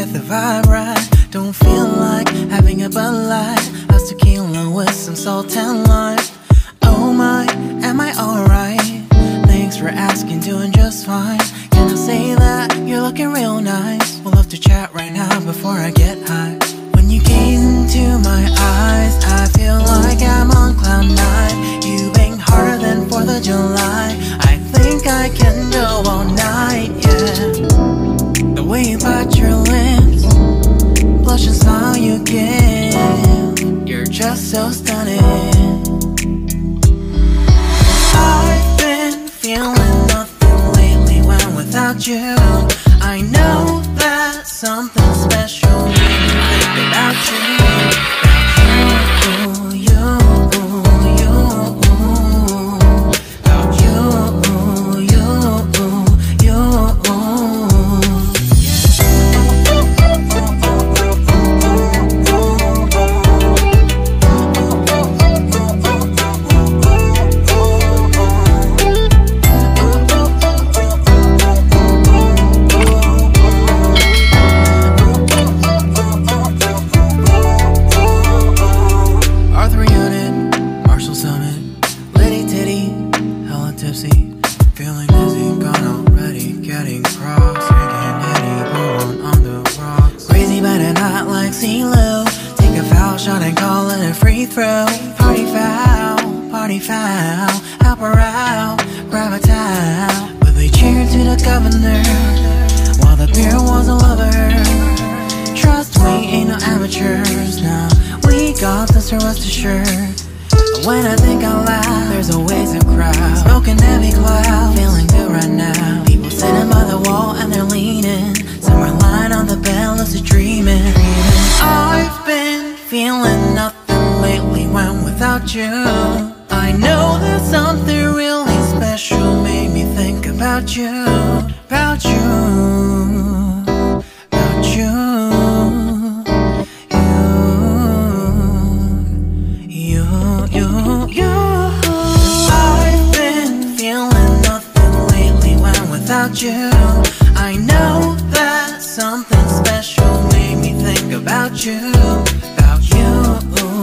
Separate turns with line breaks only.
get the vibe right. Don't feel like having a Bud Light, house tequila with some salt and lime. Oh my, am I alright? Thanks for asking, doing just fine. Can I say that you're looking real nice? We'll love to chat right now before I get high. When you gaze into my eyes, I feel like I'm on cloud nine. You bang harder than 4th of July. I think I can go all night, yeah. The way you bite your lips, blush and smile you give, you're just so stunning. I've been feeling nothing lately when without you. I know that something special made me think about you. Help her out, grab a towel. But they cheered to the governor while the beer was a lover. Trust we ain't no amateurs now. We got this, so rest assured. When I think out loud, there's always a crowd. Smoking heavy cloud, feeling good right now. People sitting by the wall and they're leaning. Some are lying on the bed, lucid dreaming. I've been feeling nothing lately when without you. I know that something really special made me think about you, about you, about you, you. I've been feeling nothing lately when without you. I know that something special made me think about you, about you.